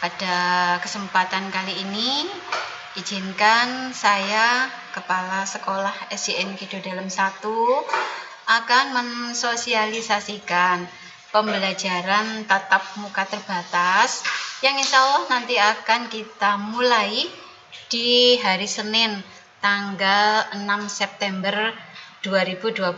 Pada kesempatan kali ini, izinkan saya, Kepala Sekolah SDN Kidul Dalem 1, akan mensosialisasikan pembelajaran tatap muka terbatas yang insya Allah nanti akan kita mulai di hari Senin tanggal 6 September 2021.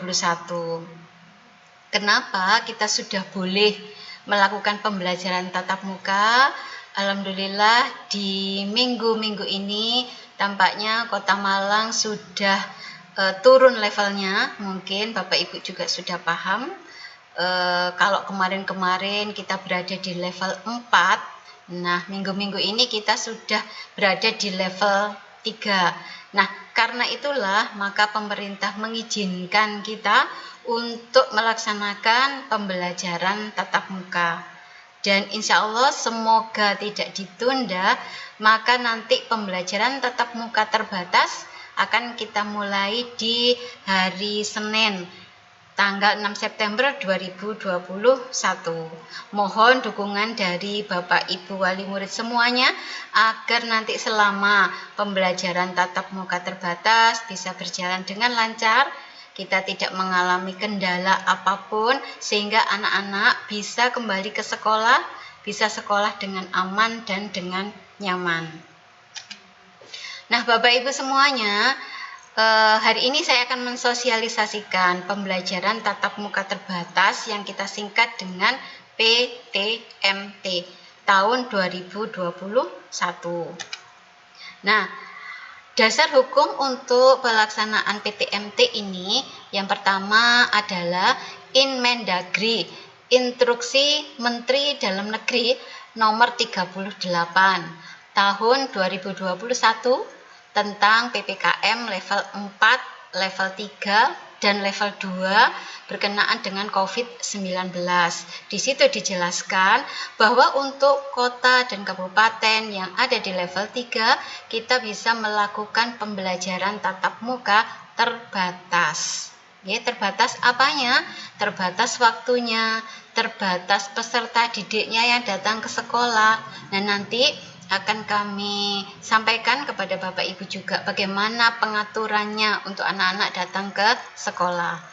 Kenapa kita sudah boleh melakukan pembelajaran tatap muka? Alhamdulillah di minggu-minggu ini tampaknya Kota Malang sudah turun levelnya. Mungkin Bapak Ibu juga sudah paham. Kalau kemarin-kemarin kita berada di level 4, nah minggu-minggu ini kita sudah berada di level 3. Nah, karena itulah maka pemerintah mengizinkan kita untuk melaksanakan pembelajaran tatap muka. Dan insya Allah semoga tidak ditunda, maka nanti pembelajaran tatap muka terbatas akan kita mulai di hari Senin tanggal 6 September 2021. Mohon dukungan dari Bapak Ibu wali murid semuanya agar nanti selama pembelajaran tatap muka terbatas bisa berjalan dengan lancar, kita tidak mengalami kendala apapun sehingga anak-anak bisa kembali ke sekolah, bisa sekolah dengan aman dan dengan nyaman. Nah, Bapak Ibu semuanya, hari ini saya akan mensosialisasikan pembelajaran tatap muka terbatas yang kita singkat dengan PTMT tahun 2021. Nah, dasar hukum untuk pelaksanaan PTMT ini yang pertama adalah Inmendagri, Instruksi Menteri Dalam Negeri nomor 38 tahun 2021 tentang PPKM level 4, level 3, dan level 2 berkenaan dengan COVID-19. Di situ dijelaskan bahwa untuk kota dan kabupaten yang ada di level 3, kita bisa melakukan pembelajaran tatap muka terbatas. Ya, terbatas apanya? Terbatas waktunya, terbatas peserta didiknya yang datang ke sekolah. Nah, nanti akan kami sampaikan kepada Bapak Ibu juga bagaimana pengaturannya untuk anak-anak datang ke sekolah.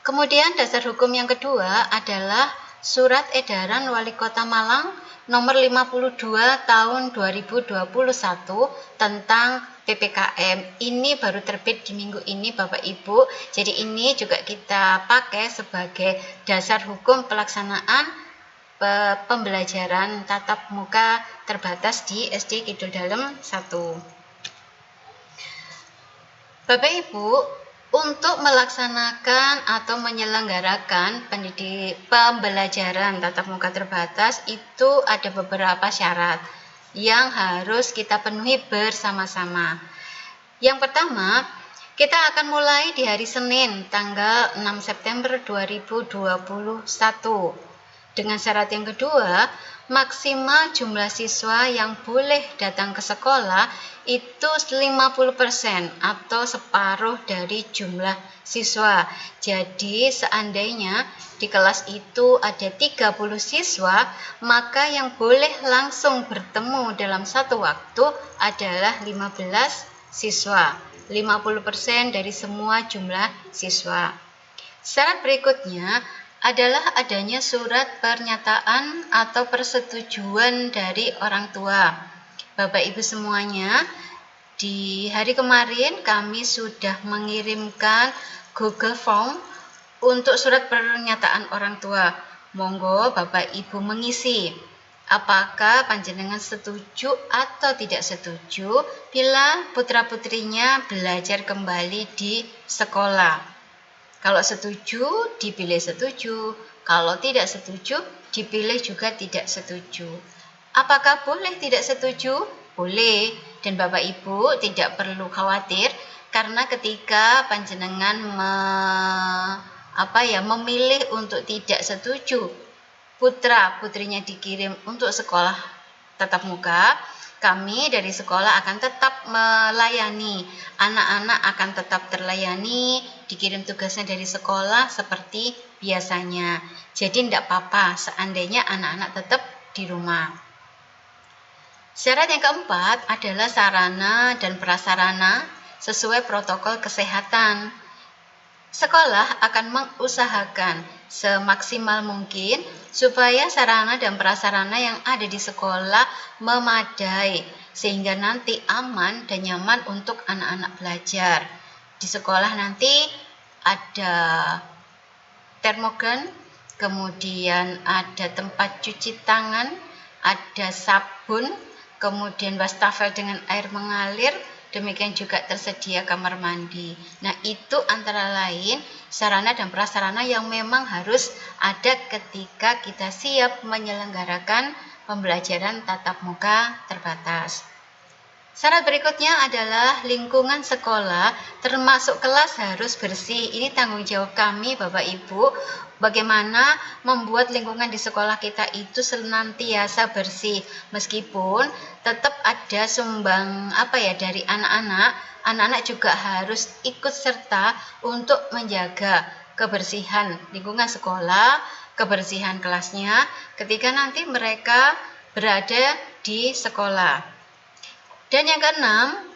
Kemudian dasar hukum yang kedua adalah Surat Edaran Wali Kota Malang nomor 52 tahun 2021 tentang PPKM. Ini baru terbit di minggu ini Bapak Ibu. Jadi ini juga kita pakai sebagai dasar hukum pelaksanaan pembelajaran tatap muka terbatas di SD Kidul Dalem 1. Bapak Ibu, untuk melaksanakan atau menyelenggarakan pembelajaran tatap muka terbatas itu ada beberapa syarat yang harus kita penuhi bersama-sama. Yang pertama, kita akan mulai di hari Senin tanggal 6 September 2021. Dengan syarat yang kedua, maksimal jumlah siswa yang boleh datang ke sekolah itu 50% atau separuh dari jumlah siswa. Jadi seandainya di kelas itu ada 30 siswa, maka yang boleh langsung bertemu dalam satu waktu adalah 15 siswa. 50% dari semua jumlah siswa. Syarat berikutnya adalah adanya surat pernyataan atau persetujuan dari orang tua. Bapak Ibu semuanya, di hari kemarin kami sudah mengirimkan Google Form untuk surat pernyataan orang tua. Monggo Bapak Ibu mengisi apakah panjenengan setuju atau tidak setuju bila putra-putrinya belajar kembali di sekolah. Kalau setuju, dipilih setuju. Kalau tidak setuju, dipilih juga tidak setuju. Apakah boleh tidak setuju? Boleh. Dan Bapak Ibu tidak perlu khawatir karena ketika panjenengan memilih untuk tidak setuju, putra-putrinya dikirim untuk sekolah tatap muka, kami dari sekolah akan tetap melayani, anak-anak akan tetap terlayani, dikirim tugasnya dari sekolah seperti biasanya. Jadi tidak apa-apa seandainya anak-anak tetap di rumah. Syarat yang keempat adalah sarana dan prasarana sesuai protokol kesehatan. Sekolah akan mengusahakan semaksimal mungkin supaya sarana dan prasarana yang ada di sekolah memadai sehingga nanti aman dan nyaman untuk anak-anak belajar. Di sekolah nanti ada termogan, kemudian ada tempat cuci tangan, ada sabun, kemudian wastafel dengan air mengalir, demikian juga tersedia kamar mandi. Nah, itu antara lain sarana dan prasarana yang memang harus ada ketika kita siap menyelenggarakan pembelajaran tatap muka terbatas. Syarat berikutnya adalah lingkungan sekolah termasuk kelas harus bersih. Ini tanggung jawab kami Bapak Ibu, bagaimana membuat lingkungan di sekolah kita itu senantiasa bersih. Meskipun tetap ada sumbang dari anak-anak juga harus ikut serta untuk menjaga kebersihan lingkungan sekolah, kebersihan kelasnya ketika nanti mereka berada di sekolah. Dan yang keenam,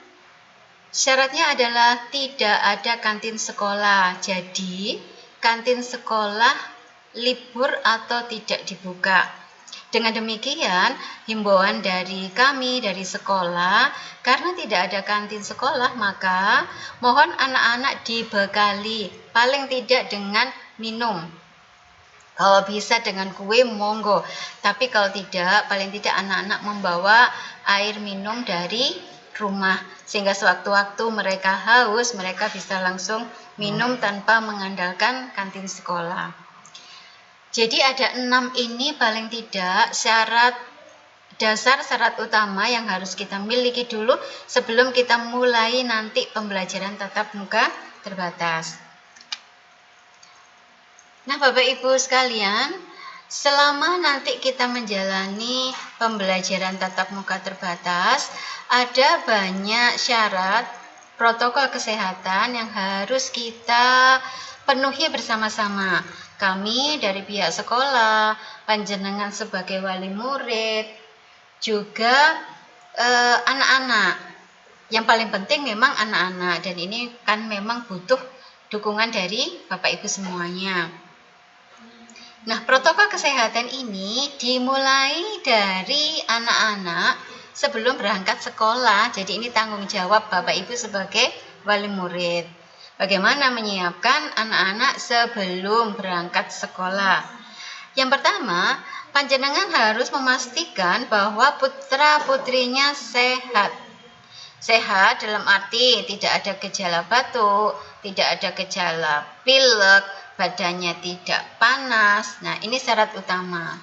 syaratnya adalah tidak ada kantin sekolah. Jadi, kantin sekolah libur atau tidak dibuka. Dengan demikian, himbauan dari kami, dari sekolah, karena tidak ada kantin sekolah, maka mohon anak-anak dibekali, paling tidak dengan minum. Kalau bisa dengan kue, monggo. Tapi kalau tidak, paling tidak anak-anak membawa air minum dari rumah. Sehingga sewaktu-waktu mereka haus, mereka bisa langsung minum tanpa mengandalkan kantin sekolah. Jadi ada 6 ini paling tidak syarat dasar, syarat utama yang harus kita miliki dulu sebelum kita mulai nanti pembelajaran tatap muka terbatas. Nah, Bapak Ibu sekalian, selama nanti kita menjalani pembelajaran tatap muka terbatas, ada banyak syarat protokol kesehatan yang harus kita penuhi bersama-sama. Kami dari pihak sekolah, panjenengan sebagai wali murid, juga anak-anak. Yang paling penting memang anak-anak, dan ini kan memang butuh dukungan dari Bapak Ibu semuanya. Nah, protokol kesehatan ini dimulai dari anak-anak sebelum berangkat sekolah. Jadi ini tanggung jawab Bapak Ibu sebagai wali murid. Bagaimana menyiapkan anak-anak sebelum berangkat sekolah? Yang pertama, panjenengan harus memastikan bahwa putra-putrinya sehat. Sehat dalam arti tidak ada gejala batuk, tidak ada gejala pilek, badannya tidak panas. Nah, ini syarat utama.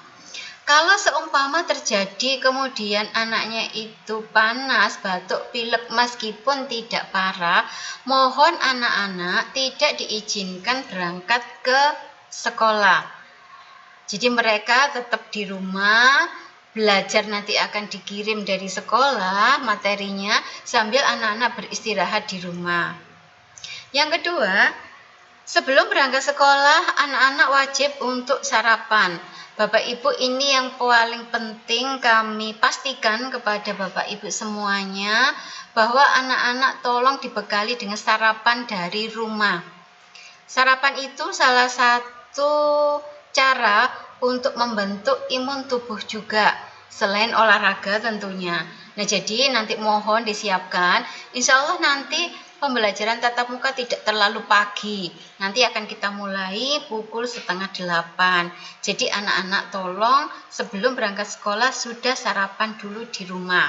Kalau seumpama terjadi kemudian anaknya itu panas, batuk, pilek meskipun tidak parah, mohon anak-anak tidak diizinkan berangkat ke sekolah. Jadi mereka tetap di rumah, belajar nanti akan dikirim dari sekolah materinya sambil anak-anak beristirahat di rumah. Yang kedua, sebelum berangkat sekolah, anak-anak wajib untuk sarapan. Bapak Ibu, ini yang paling penting kami pastikan kepada Bapak Ibu semuanya, bahwa anak-anak tolong dibekali dengan sarapan dari rumah. Sarapan itu salah satu cara untuk membentuk imun tubuh juga, selain olahraga tentunya. Nah, jadi nanti mohon disiapkan, insya Allah nanti pembelajaran tatap muka tidak terlalu pagi. Nanti akan kita mulai pukul 7:30. Jadi anak-anak tolong sebelum berangkat sekolah sudah sarapan dulu di rumah.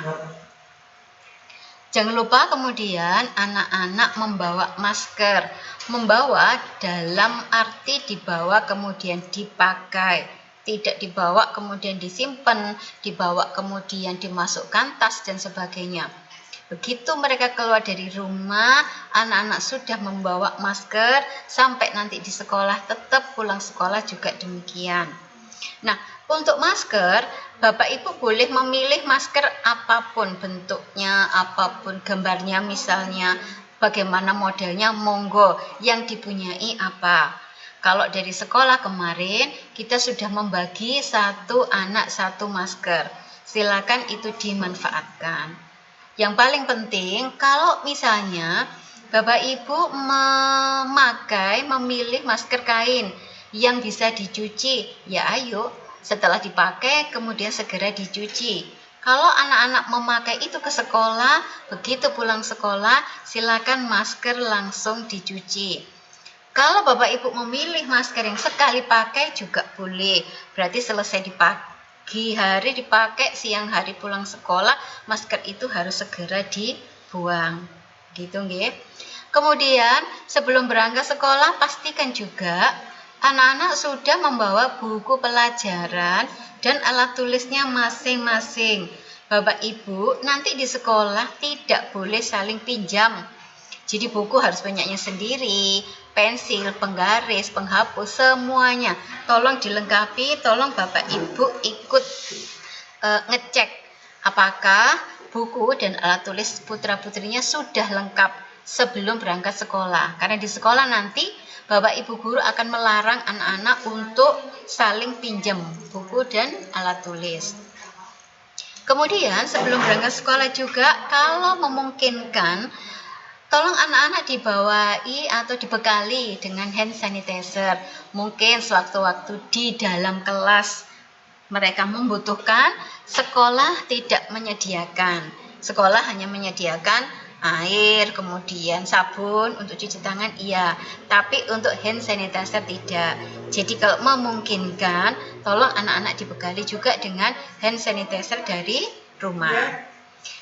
Jangan lupa kemudian anak-anak membawa masker. Membawa dalam arti dibawa kemudian dipakai. Tidak dibawa kemudian disimpan, dibawa kemudian dimasukkan tas dan sebagainya. Begitu mereka keluar dari rumah, anak-anak sudah membawa masker, sampai nanti di sekolah tetap pulang sekolah juga demikian. Nah, untuk masker, Bapak Ibu boleh memilih masker apapun bentuknya, apapun gambarnya misalnya, bagaimana modelnya, monggo, yang dipunyai apa. Kalau dari sekolah kemarin, kita sudah membagi satu anak satu masker. silakan itu dimanfaatkan. Yang paling penting, kalau misalnya Bapak Ibu memilih masker kain yang bisa dicuci, ya ayo setelah dipakai kemudian segera dicuci. Kalau anak-anak memakai itu ke sekolah, begitu pulang sekolah silakan masker langsung dicuci. Kalau Bapak Ibu memilih masker yang sekali pakai juga boleh, berarti selesai dipakai pagi hari dipakai, siang hari pulang sekolah, masker itu harus segera dibuang. Gitu nggih. Kemudian sebelum berangkat sekolah pastikan juga anak-anak sudah membawa buku pelajaran dan alat tulisnya masing-masing. Bapak Ibu nanti di sekolah tidak boleh saling pinjam. Jadi buku harus banyaknya sendiri, pensil, penggaris, penghapus, semuanya. Tolong dilengkapi, tolong Bapak Ibu ikut ngecek apakah buku dan alat tulis putra-putrinya sudah lengkap sebelum berangkat sekolah. Karena di sekolah nanti Bapak Ibu guru akan melarang anak-anak untuk saling pinjam buku dan alat tulis. Kemudian sebelum berangkat sekolah juga kalau memungkinkan tolong anak-anak dibawai atau dibekali dengan hand sanitizer. Mungkin sewaktu-waktu di dalam kelas mereka membutuhkan, sekolah tidak menyediakan. Sekolah hanya menyediakan air, kemudian sabun untuk cuci tangan, iya. Tapi untuk hand sanitizer tidak. Jadi kalau memungkinkan, tolong anak-anak dibekali juga dengan hand sanitizer dari rumah.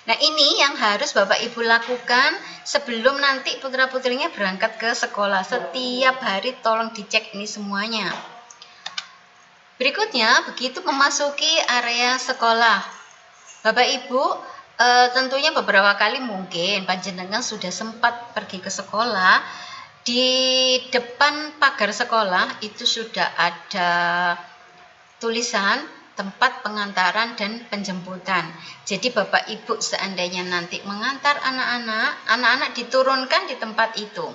Nah ini yang harus Bapak Ibu lakukan sebelum nanti putra-putrinya berangkat ke sekolah. Setiap hari tolong dicek ini semuanya. Berikutnya begitu memasuki area sekolah, Bapak Ibu tentunya beberapa kali mungkin panjenengan sudah sempat pergi ke sekolah. Di depan pagar sekolah itu sudah ada tulisan tempat pengantaran dan penjemputan. Jadi Bapak Ibu seandainya nanti mengantar anak-anak diturunkan di tempat itu.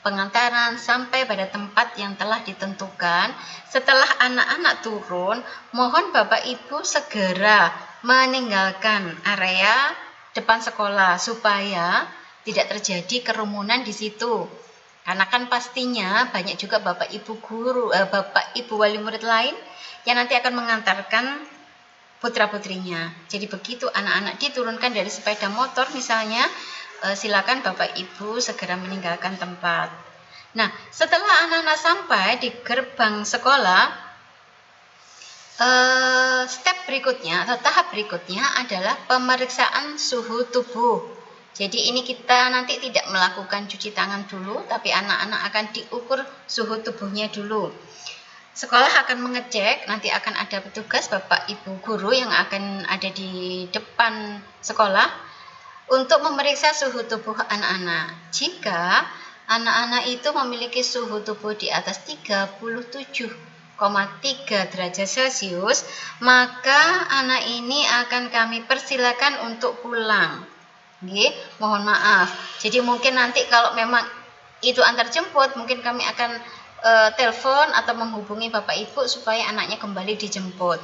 Pengantaran sampai pada tempat yang telah ditentukan. Setelah anak-anak turun, mohon Bapak Ibu segera meninggalkan area depan sekolah supaya tidak terjadi kerumunan di situ. Karena kan pastinya banyak juga Bapak Ibu guru, Bapak Ibu wali murid lain yang nanti akan mengantarkan putra-putrinya. Jadi begitu anak-anak diturunkan dari sepeda motor misalnya, silakan Bapak Ibu segera meninggalkan tempat. Nah, setelah anak-anak sampai di gerbang sekolah, step berikutnya atau tahap berikutnya adalah pemeriksaan suhu tubuh. Jadi ini kita nanti tidak melakukan cuci tangan dulu, tapi anak-anak akan diukur suhu tubuhnya dulu. Sekolah akan mengecek, nanti akan ada petugas Bapak Ibu guru yang akan ada di depan sekolah untuk memeriksa suhu tubuh anak-anak. Jika anak-anak itu memiliki suhu tubuh di atas 37,3 derajat Celcius, maka anak ini akan kami persilakan untuk pulang. Nggih, mohon maaf. Jadi mungkin nanti kalau memang itu antar jemput, mungkin kami akan telepon atau menghubungi Bapak Ibu supaya anaknya kembali dijemput.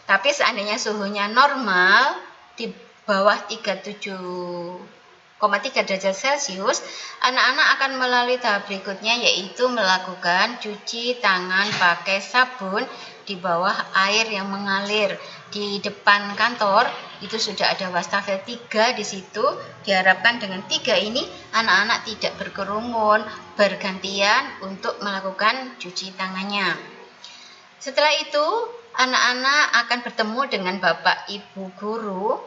Tapi seandainya suhunya normal di bawah 37,3 derajat Celcius, anak-anak akan melalui tahap berikutnya yaitu melakukan cuci tangan pakai sabun di bawah air yang mengalir. Di depan kantor itu sudah ada wastafel 3 di situ. Diharapkan dengan 3 ini anak-anak tidak berkerumun, bergantian untuk melakukan cuci tangannya. Setelah itu anak-anak akan bertemu dengan Bapak Ibu guru.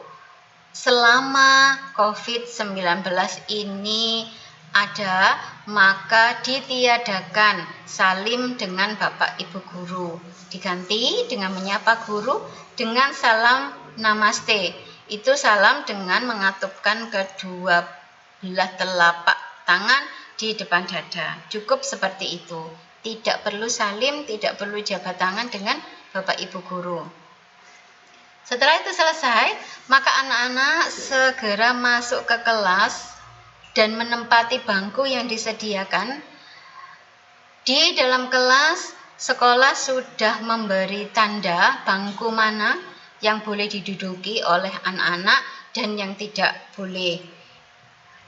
Selama COVID-19 ini ada, maka ditiadakan salim dengan Bapak Ibu guru. Diganti dengan menyapa guru dengan salam namaste. Itu salam dengan mengatupkan kedua belah telapak tangan di depan dada. Cukup seperti itu. Tidak perlu salim, tidak perlu jabat tangan dengan Bapak Ibu guru. Setelah itu selesai, maka anak-anak segera masuk ke kelas dan menempati bangku yang disediakan. Di dalam kelas, sekolah sudah memberi tanda bangku mana yang boleh diduduki oleh anak-anak dan yang tidak boleh.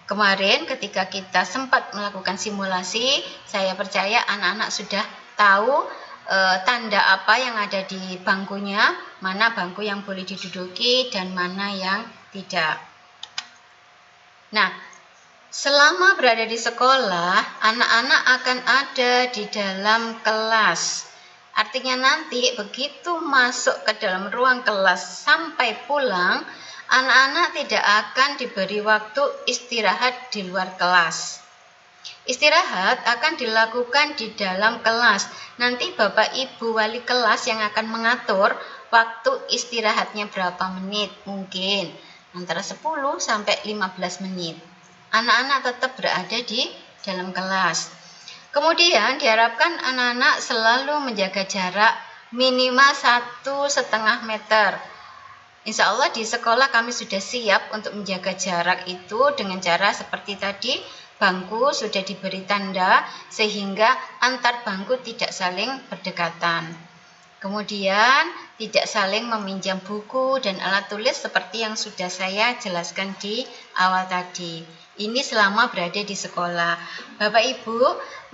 Kemarin ketika kita sempat melakukan simulasi, saya percaya anak-anak sudah tahu tanda apa yang ada di bangkunya, mana bangku yang boleh diduduki dan mana yang tidak. Nah, selama berada di sekolah, anak-anak akan ada di dalam kelas. Artinya nanti begitu masuk ke dalam ruang kelas sampai pulang, anak-anak tidak akan diberi waktu istirahat di luar kelas. Istirahat akan dilakukan di dalam kelas. Nanti Bapak Ibu wali kelas yang akan mengatur waktu istirahatnya berapa menit, mungkin antara 10 sampai 15 menit. Anak-anak tetap berada di dalam kelas. Kemudian diharapkan anak-anak selalu menjaga jarak minimal 1,5 meter. Insya Allah di sekolah kami sudah siap untuk menjaga jarak itu dengan cara seperti tadi, bangku sudah diberi tanda sehingga antar bangku tidak saling berdekatan. Kemudian tidak saling meminjam buku dan alat tulis seperti yang sudah saya jelaskan di awal tadi. Ini selama berada di sekolah. Bapak Ibu,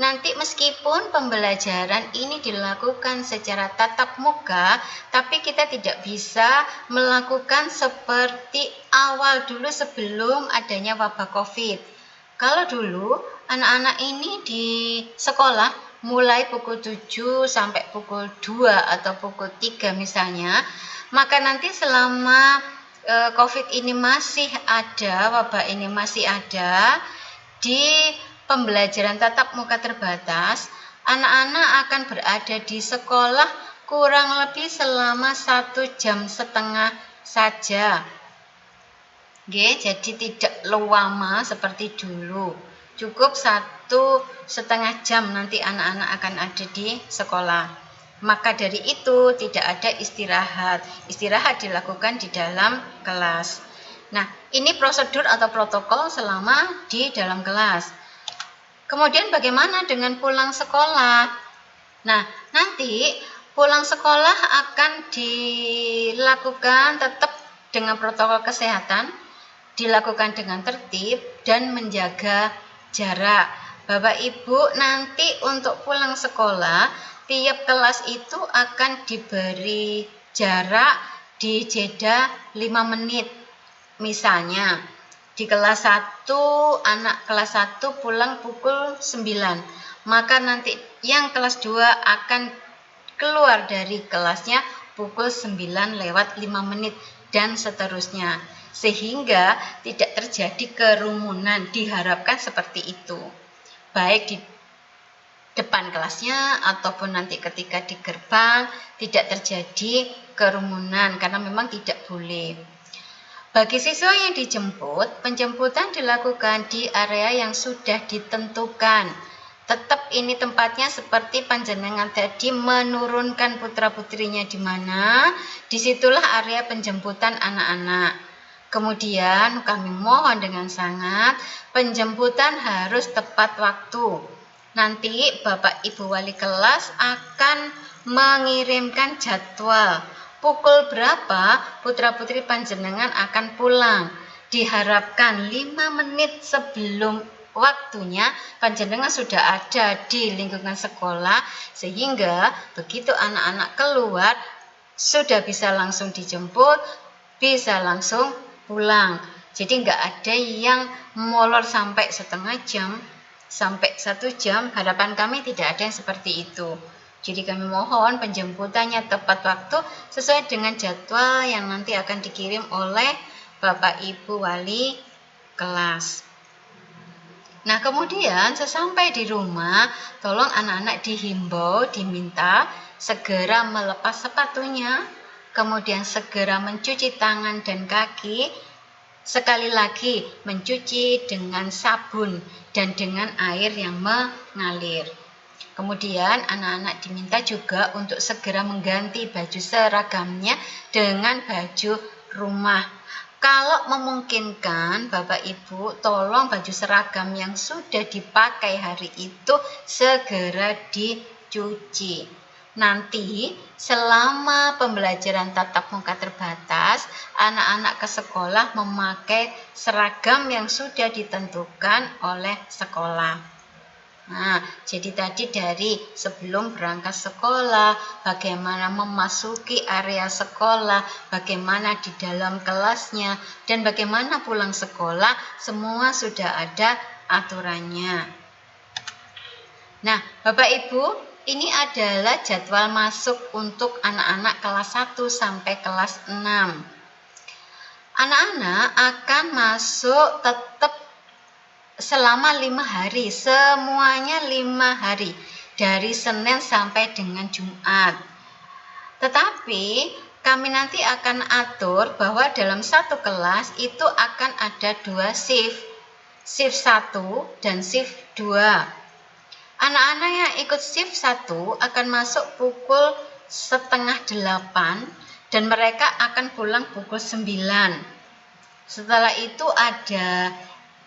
nanti meskipun pembelajaran ini dilakukan secara tatap muka, tapi kita tidak bisa melakukan seperti awal dulu sebelum adanya wabah COVID. Kalau dulu anak-anak ini di sekolah mulai pukul 7 sampai pukul 2 atau pukul 3 misalnya, maka nanti selama COVID ini masih ada, wabah ini masih ada, di pembelajaran tatap muka terbatas, anak-anak akan berada di sekolah kurang lebih selama 1,5 jam saja. Jadi tidak lama seperti dulu. Cukup 1,5 jam nanti anak-anak akan ada di sekolah. Maka dari itu tidak ada istirahat. Istirahat dilakukan di dalam kelas. Nah, ini prosedur atau protokol selama di dalam kelas. Kemudian bagaimana dengan pulang sekolah? Nah, nanti pulang sekolah akan dilakukan tetap dengan protokol kesehatan, dilakukan dengan tertib dan menjaga jarak. Bapak Ibu, nanti untuk pulang sekolah tiap kelas itu akan diberi jarak di jeda 5 menit. Misalnya di kelas 1, anak kelas 1 pulang pukul 9. Maka nanti yang kelas 2 akan keluar dari kelasnya pukul 9 lewat 5 menit dan seterusnya. Sehingga tidak terjadi kerumunan, diharapkan seperti itu. Baik di depan kelasnya ataupun nanti ketika di gerbang tidak terjadi kerumunan karena memang tidak boleh. Bagi siswa yang dijemput, penjemputan dilakukan di area yang sudah ditentukan. Tetap ini tempatnya seperti panjenengan tadi menurunkan putra-putrinya di mana, disitulah area penjemputan anak-anak. Kemudian kami mohon dengan sangat, penjemputan harus tepat waktu. Nanti Bapak Ibu wali kelas akan mengirimkan jadwal pukul berapa putra-putri panjenengan akan pulang. Diharapkan 5 menit sebelum waktunya panjenengan sudah ada di lingkungan sekolah sehingga begitu anak-anak keluar sudah bisa langsung dijemput, bisa langsung pulang. Jadi nggak ada yang molor sampai setengah jam, sampai 1 jam. Harapan kami tidak ada yang seperti itu. Jadi kami mohon penjemputannya tepat waktu sesuai dengan jadwal yang nanti akan dikirim oleh Bapak Ibu wali kelas. Nah, kemudian sesampai di rumah, tolong anak-anak dihimbau, diminta segera melepas sepatunya, kemudian segera mencuci tangan dan kaki. Sekali lagi, mencuci dengan sabun dan dengan air yang mengalir. Kemudian anak-anak diminta juga untuk segera mengganti baju seragamnya dengan baju rumah. Kalau memungkinkan, Bapak Ibu, tolong baju seragam yang sudah dipakai hari itu segera dicuci. nanti selama pembelajaran tatap muka terbatas, anak-anak ke sekolah memakai seragam yang sudah ditentukan oleh sekolah. Nah, jadi tadi dari sebelum berangkat sekolah, bagaimana memasuki area sekolah, bagaimana di dalam kelasnya, dan bagaimana pulang sekolah, semua sudah ada aturannya. Nah, Bapak Ibu, ini adalah jadwal masuk untuk anak-anak kelas 1 sampai kelas 6. Anak-anak akan masuk tetap selama 5 hari, semuanya 5 hari, dari Senin sampai dengan Jumat. Tetapi kami nanti akan atur bahwa dalam satu kelas itu akan ada 2 shift 1 dan shift 2. Anak-anak yang ikut shift 1 akan masuk pukul 7:30 dan mereka akan pulang pukul 9. Setelah itu ada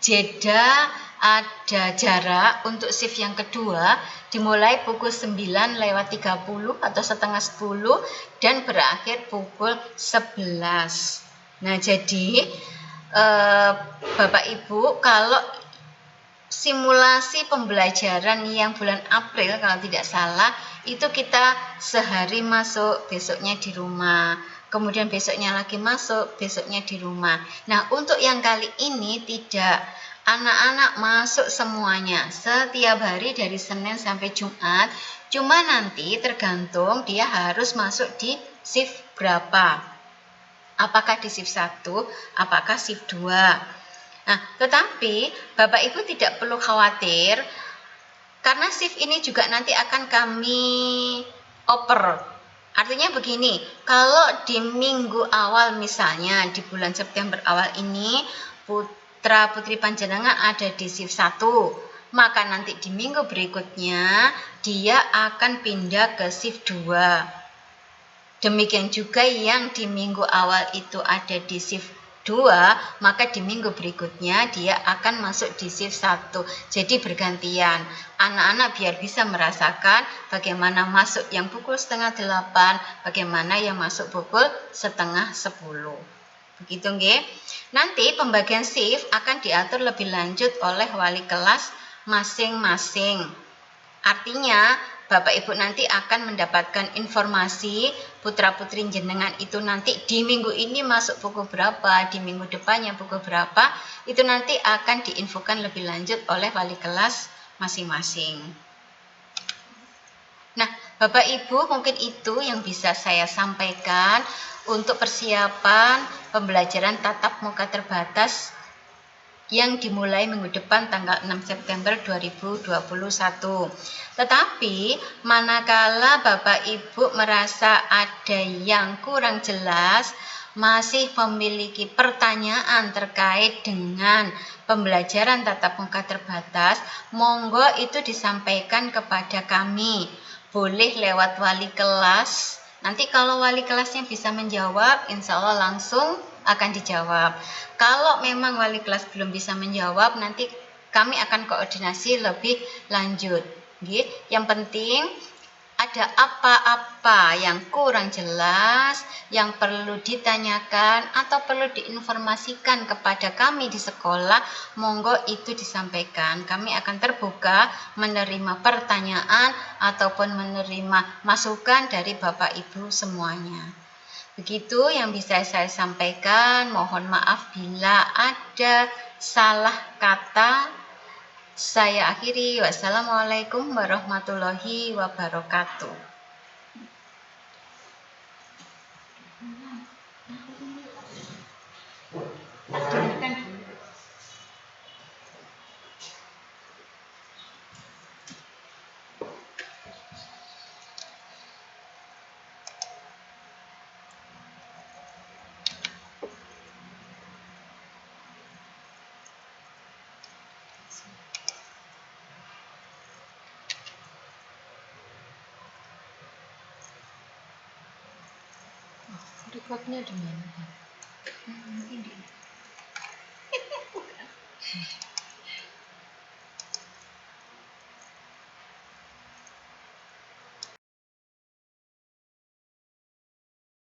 jeda, ada jarak untuk shift yang kedua, dimulai pukul 9:30 atau setengah 10 dan berakhir pukul 11. Nah, jadi Bapak Ibu, kalau simulasi pembelajaran yang bulan April kalau tidak salah, itu kita sehari masuk, besoknya di rumah. Kemudian besoknya lagi masuk, besoknya di rumah. Nah, untuk yang kali ini tidak. Anak-anak masuk semuanya setiap hari dari Senin sampai Jumat. Cuma nanti tergantung dia harus masuk di shift berapa. Apakah di shift 1, apakah shift 2. Nah, tetapi Bapak Ibu tidak perlu khawatir karena shift ini juga nanti akan kami oper. Artinya begini, kalau di minggu awal misalnya di bulan September awal ini putra putri panjenengan ada di shift 1, maka nanti di minggu berikutnya dia akan pindah ke shift 2. Demikian juga yang di minggu awal itu ada di shift 2, maka di minggu berikutnya dia akan masuk di shift 1. Jadi bergantian. Anak-anak biar bisa merasakan bagaimana masuk yang pukul 7:30, bagaimana yang masuk pukul 9:30. Begitu nggih. Nanti pembagian shift akan diatur lebih lanjut oleh wali kelas masing-masing. Artinya Bapak Ibu nanti akan mendapatkan informasi putra-putri jenengan itu nanti di minggu ini masuk pukul berapa, di minggu depannya pukul berapa, itu nanti akan diinfokan lebih lanjut oleh wali kelas masing-masing. Nah, Bapak Ibu, mungkin itu yang bisa saya sampaikan untuk persiapan pembelajaran tatap muka terbatas yang dimulai minggu depan tanggal 6 September 2021. Tetapi manakala Bapak Ibu merasa ada yang kurang jelas, masih memiliki pertanyaan terkait dengan pembelajaran tatap muka terbatas, monggo itu disampaikan kepada kami. Boleh lewat wali kelas. Nanti kalau wali kelasnya bisa menjawab, insya Allah langsung akan dijawab. Kalau memang wali kelas belum bisa menjawab, nanti kami akan koordinasi lebih lanjut. Yang penting ada apa-apa yang kurang jelas, yang perlu ditanyakan atau perlu diinformasikan kepada kami di sekolah, monggo itu disampaikan. Kami akan terbuka menerima pertanyaan ataupun menerima masukan dari Bapak Ibu semuanya. Begitu yang bisa saya sampaikan. Mohon maaf bila ada salah kata. Saya akhiri. Wassalamualaikum warahmatullahi wabarakatuh. Recordnya di mana?